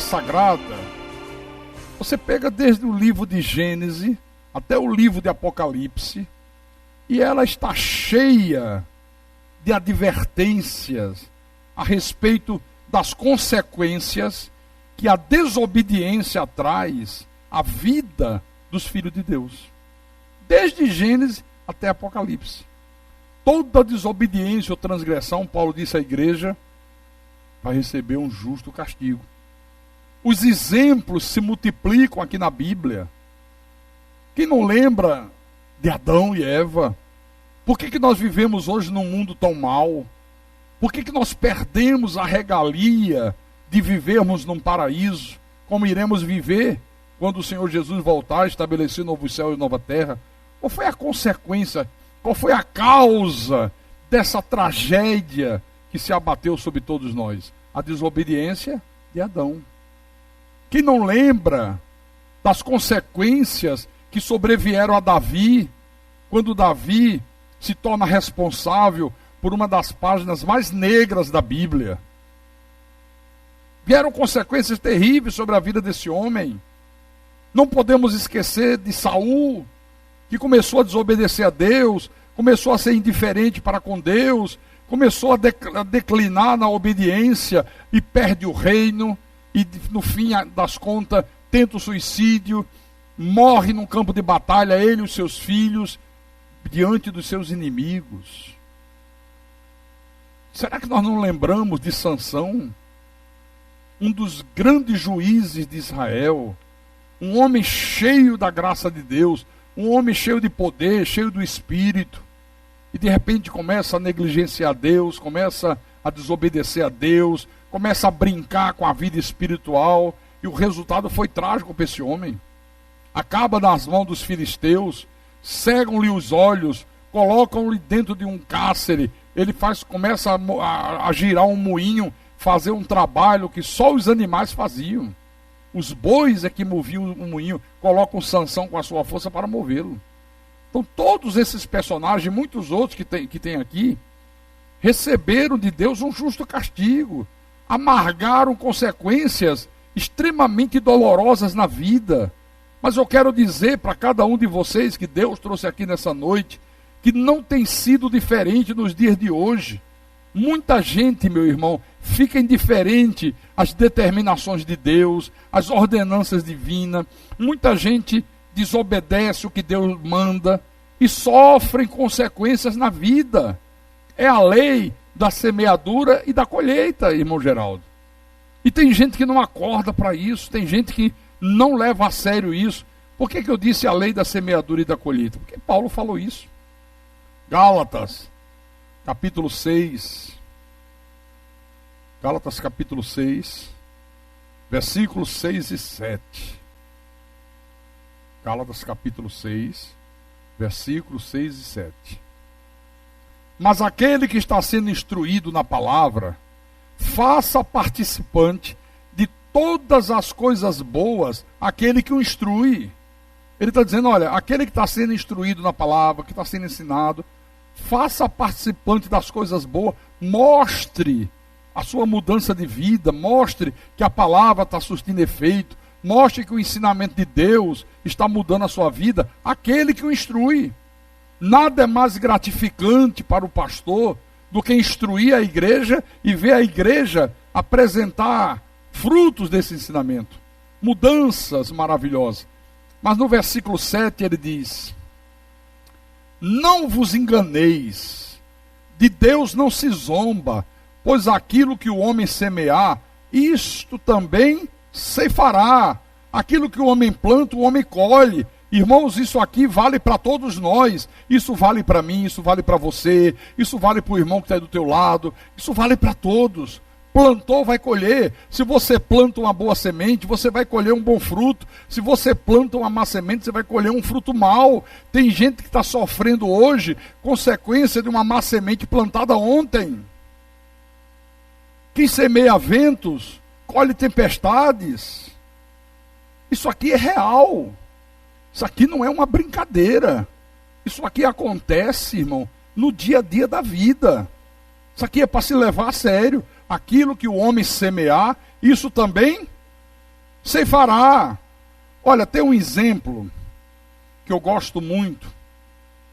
Sagrada, você pega desde o livro de Gênesis até o livro de Apocalipse, e ela está cheia de advertências a respeito das consequências que a desobediência traz à vida dos filhos de Deus. Desde Gênesis até Apocalipse. Toda desobediência ou transgressão, Paulo disse à igreja, vai receber um justo castigo. Os exemplos se multiplicam aqui na Bíblia. Quem não lembra de Adão e Eva? Por que nós vivemos hoje num mundo tão mau? Por que nós perdemos a regalia de vivermos num paraíso, como iremos viver quando o Senhor Jesus voltar, estabelecer novo céu e nova terra? Qual foi a consequência, qual foi a causa dessa tragédia que se abateu sobre todos nós? A desobediência de Adão. Quem não lembra das consequências que sobrevieram a Davi, quando Davi se torna responsável por uma das páginas mais negras da Bíblia? Vieram consequências terríveis sobre a vida desse homem. Não podemos esquecer de Saul, que começou a desobedecer a Deus, começou a ser indiferente para com Deus, começou a declinar na obediência e perde o reino, e no fim das contas tenta o suicídio, morre num campo de batalha, ele e os seus filhos, diante dos seus inimigos. Será que nós não lembramos de Sansão? Um dos grandes juízes de Israel, um homem cheio da graça de Deus, um homem cheio de poder, cheio do Espírito, e de repente começa a negligenciar Deus, começa a desobedecer a Deus, começa a brincar com a vida espiritual, e o resultado foi trágico para esse homem. Acaba nas mãos dos filisteus, cegam-lhe os olhos, colocam-lhe dentro de um cárcere, ele começa a girar um moinho, fazer um trabalho que só os animais faziam. Os bois é que moviam o moinho, colocam Sansão com a sua força para movê-lo. Então todos esses personagens, muitos outros que tem aqui, receberam de Deus um justo castigo, amargaram consequências extremamente dolorosas na vida. Mas eu quero dizer para cada um de vocês que Deus trouxe aqui nessa noite, que não tem sido diferente nos dias de hoje. Muita gente, meu irmão, fica indiferente às determinações de Deus, às ordenanças divinas. Muita gente desobedece o que Deus manda e sofrem consequências na vida. É a lei da semeadura e da colheita, irmão Geraldo. E tem gente que não acorda para isso, tem gente que não leva a sério isso. Por que eu disse a lei da semeadura e da colheita? Porque Paulo falou isso. Gálatas, capítulo 6. Gálatas, capítulo 6, versículos 6 e 7. Gálatas, capítulo 6, versículos 6 e 7. Mas aquele que está sendo instruído na palavra, faça participante de todas as coisas boas aquele que o instrui. Ele está dizendo, olha, aquele que está sendo instruído na palavra, que está sendo ensinado, faça participante das coisas boas, mostre a sua mudança de vida, mostre que a palavra está surtindo efeito, mostre que o ensinamento de Deus está mudando a sua vida, aquele que o instrui. Nada é mais gratificante para o pastor do que instruir a igreja e ver a igreja apresentar frutos desse ensinamento, mudanças maravilhosas. Mas no versículo 7 ele diz: não vos enganeis, de Deus não se zomba, pois aquilo que o homem semear, isto também ceifará. Aquilo que o homem planta, o homem colhe. Irmãos, isso aqui vale para todos nós. Isso vale para mim, isso vale para você, isso vale para o irmão que está aí do teu lado, isso vale para todos. Plantou, vai colher. Se você planta uma boa semente, você vai colher um bom fruto. Se você planta uma má semente, você vai colher um fruto mau. Tem gente que está sofrendo hoje consequência de uma má semente plantada ontem. Quem semeia ventos, colhe tempestades. Isso aqui é real. Isso aqui não é uma brincadeira. Isso aqui acontece, irmão, no dia a dia da vida. Isso aqui é para se levar a sério. Aquilo que o homem semear, isso também ceifará. Olha, tem um exemplo que eu gosto muito,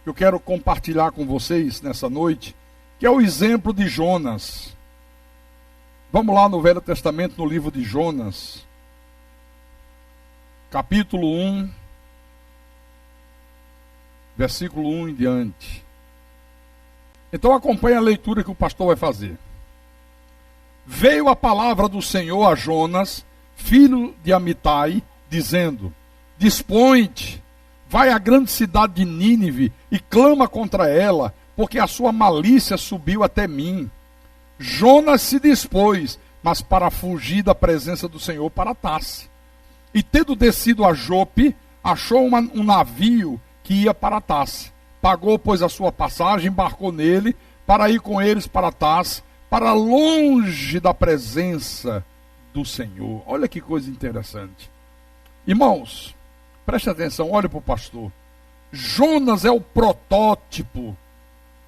que eu quero compartilhar com vocês nessa noite, que é o exemplo de Jonas. Vamos lá no Velho Testamento, no livro de Jonas, capítulo 1, versículo 1 em diante. Então acompanhe a leitura que o pastor vai fazer. Veio a palavra do Senhor a Jonas, filho de Amitai, dizendo: Dispõe-te, vai à grande cidade de Nínive e clama contra ela, porque a sua malícia subiu até mim. Jonas se dispôs, mas para fugir da presença do Senhor para Tarse. E tendo descido a Jope, achou um navio que ia para Tarse. Pagou, pois, a sua passagem, embarcou nele, para ir com eles para Tarse, para longe da presença do Senhor. Olha que coisa interessante. Irmãos, preste atenção, olhe para o pastor. Jonas é o protótipo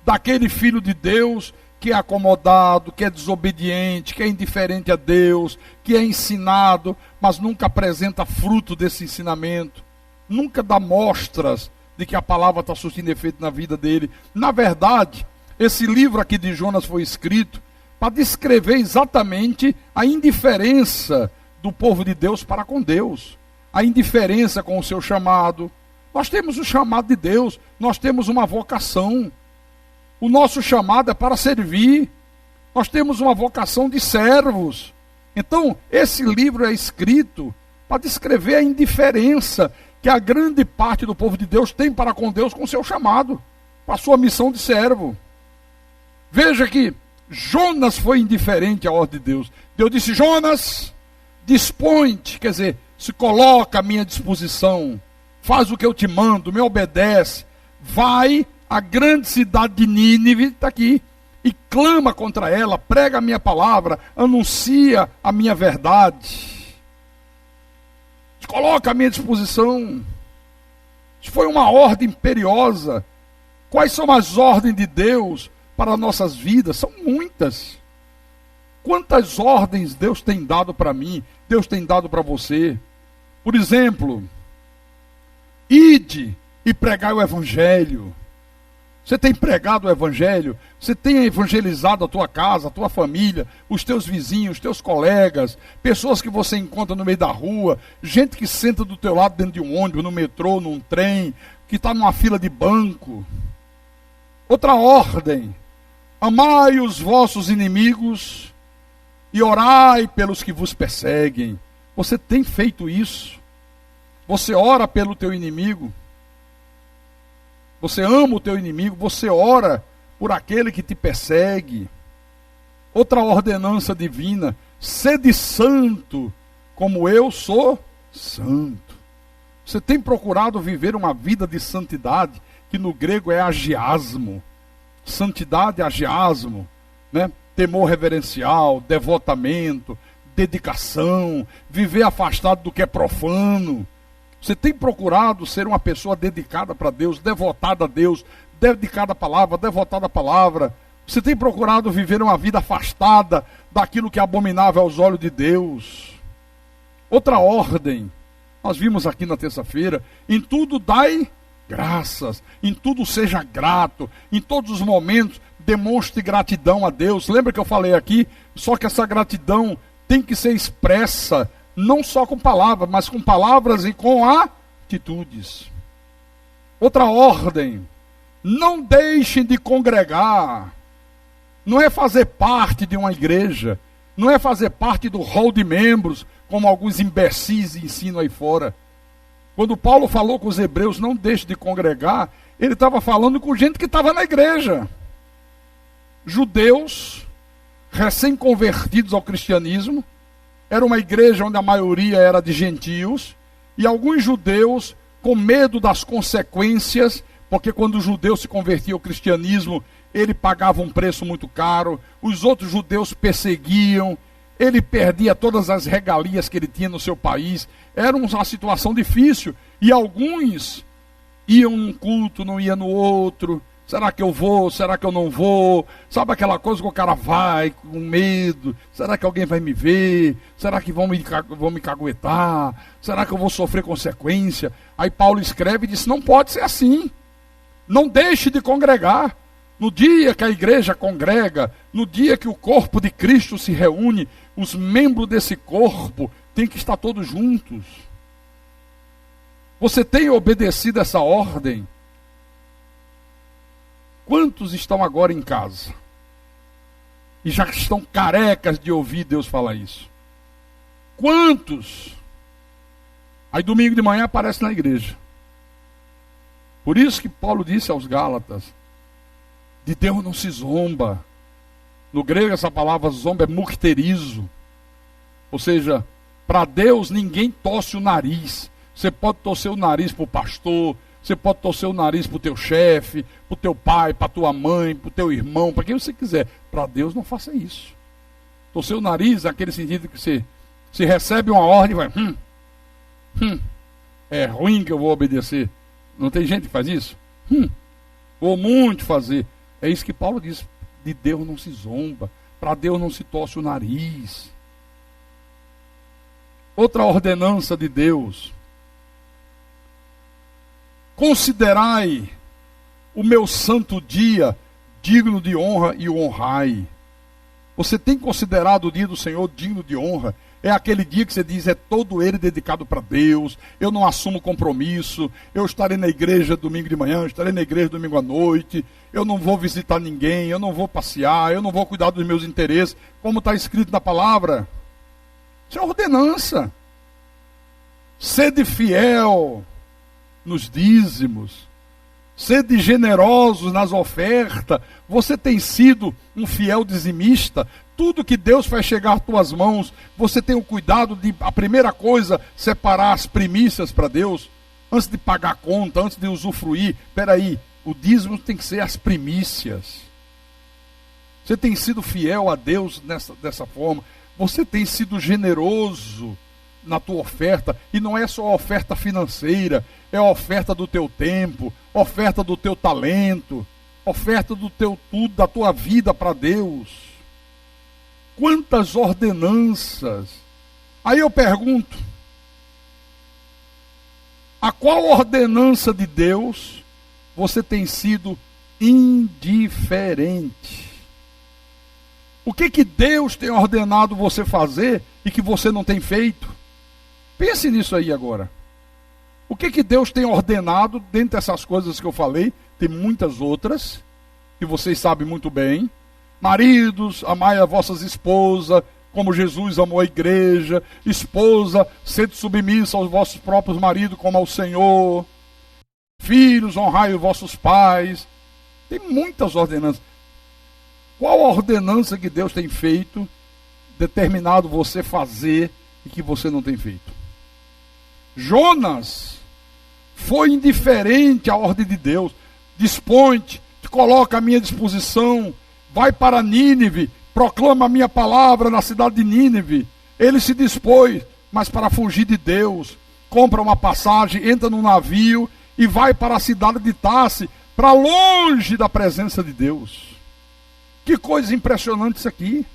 daquele filho de Deus que é acomodado, que é desobediente, que é indiferente a Deus, que é ensinado, mas nunca apresenta fruto desse ensinamento, nunca dá mostras de que a palavra está surtindo efeito na vida dele. Na verdade, esse livro aqui de Jonas foi escrito para descrever exatamente a indiferença do povo de Deus para com Deus, a indiferença com o seu chamado. Nós temos o chamado de Deus, nós temos uma vocação. O nosso chamado é para servir. Nós temos uma vocação de servos. Então, esse livro é escrito para descrever a indiferença que a grande parte do povo de Deus tem para com Deus, com o seu chamado, com a sua missão de servo. Veja que Jonas foi indiferente à ordem de Deus. Deus disse: Jonas, dispõe-te, quer dizer, se coloca à minha disposição, faz o que eu te mando, me obedece, vai à grande cidade de Nínive, está aqui, e clama contra ela, prega a minha palavra, anuncia a minha verdade, se coloca à minha disposição. Isso foi uma ordem imperiosa. Quais são as ordens de Deus para nossas vidas? São muitas. Quantas ordens Deus tem dado para mim, Deus tem dado para você? Por exemplo, ide e pregai o evangelho. Você tem pregado o evangelho? Você tem evangelizado a tua casa, a tua família, os teus vizinhos, os teus colegas, pessoas que você encontra no meio da rua, gente que senta do teu lado dentro de um ônibus, no metrô, num trem, que está numa fila de banco. Outra ordem: amai os vossos inimigos e orai pelos que vos perseguem. Você tem feito isso? Você ora pelo teu inimigo? Você ama o teu inimigo? Você ora por aquele que te persegue? Outra ordenança divina: sede santo, como eu sou santo. Você tem procurado viver uma vida de santidade, que no grego é agiasmo. Santidade é agiasmo, né? Temor reverencial, devotamento, dedicação, viver afastado do que é profano. Você tem procurado ser uma pessoa dedicada para Deus, devotada a Deus, dedicada à palavra, devotada à palavra. Você tem procurado viver uma vida afastada daquilo que é abominável aos olhos de Deus. Outra ordem, nós vimos aqui na terça-feira: em tudo dai graças, em tudo seja grato, em todos os momentos demonstre gratidão a Deus. Lembra que eu falei aqui? Só que essa gratidão tem que ser expressa não só com palavras, mas com palavras e com atitudes. Outra ordem: não deixem de congregar. Não é fazer parte de uma igreja, não é fazer parte do hall de membros, como alguns imbecis ensinam aí fora. Quando Paulo falou com os hebreus, não deixe de congregar, ele estava falando com gente que estava na igreja. Judeus, recém-convertidos ao cristianismo. Era uma igreja onde a maioria era de gentios, e alguns judeus, com medo das consequências, porque quando o judeu se convertia ao cristianismo, ele pagava um preço muito caro, os outros judeus perseguiam, ele perdia todas as regalias que ele tinha no seu país. Era uma situação difícil, e alguns iam num culto, não iam no outro, Será que eu vou? Será que eu não vou? Sabe aquela coisa que o cara vai com medo? Será que alguém vai me ver? Será que vão me caguetar? Será que eu vou sofrer consequência? Aí Paulo escreve e diz, não pode ser assim. Não deixe de congregar. No dia que a igreja congrega, no dia que o corpo de Cristo se reúne, os membros desse corpo têm que estar todos juntos. Você tem obedecido essa ordem? Quantos estão agora em casa? E já estão carecas de ouvir Deus falar isso? Quantos? Aí domingo de manhã aparece na igreja. Por isso que Paulo disse aos Gálatas, de Deus não se zomba. No grego essa palavra zomba é mukterizo. Ou seja, para Deus ninguém torce o nariz. Você pode torcer o nariz para o pastor, você pode torcer o nariz para o teu chefe, para o teu pai, para a tua mãe, para o teu irmão, para quem você quiser. Para Deus não faça isso. Torcer o nariz naquele sentido que você recebe uma ordem e vai, é ruim que eu vou obedecer. Não tem gente que faz isso? Vou muito fazer. É isso que Paulo diz, de Deus não se zomba, para Deus não se torce o nariz. Outra ordenança de Deus: considerai o meu santo dia digno de honra e o honrai. Você tem considerado o dia do Senhor digno de honra? É aquele dia que você diz, é todo ele dedicado para Deus, eu não assumo compromisso, eu estarei na igreja domingo de manhã, eu estarei na igreja domingo à noite, eu não vou visitar ninguém, eu não vou passear, eu não vou cuidar dos meus interesses, como está escrito na palavra. Isso é ordenança. Sede fiel nos dízimos, sede generosos nas ofertas. Você tem sido um fiel dizimista? Tudo que Deus faz chegar às tuas mãos, você tem o cuidado de, a primeira coisa, separar as primícias para Deus, antes de pagar a conta, antes de usufruir. Espera aí, o dízimo tem que ser as primícias. Você tem sido fiel a Deus dessa forma? Você tem sido generoso na tua oferta? E não é só a oferta financeira, é a oferta do teu tempo, oferta do teu talento, oferta do teu tudo, da tua vida para Deus. Quantas ordenanças! Aí eu pergunto, a qual ordenança de Deus você tem sido indiferente? O que Deus tem ordenado você fazer e que você não tem feito? Pense nisso aí agora. O que Deus tem ordenado, dentre essas coisas que eu falei, tem muitas outras, que vocês sabem muito bem. Maridos, amai as vossas esposas, como Jesus amou a igreja. Esposa, sede submissa aos vossos próprios maridos, como ao Senhor. Filhos, honrai os vossos pais. Tem muitas ordenanças. Qual a ordenança que Deus tem feito, determinado você fazer, e que você não tem feito? Jonas foi indiferente à ordem de Deus. Dispõe-te, te coloca à minha disposição, vai para Nínive, proclama a minha palavra na cidade de Nínive. Ele se dispôs, mas para fugir de Deus, compra uma passagem, entra num navio e vai para a cidade de Tarse, para longe da presença de Deus. Que coisa impressionante isso aqui.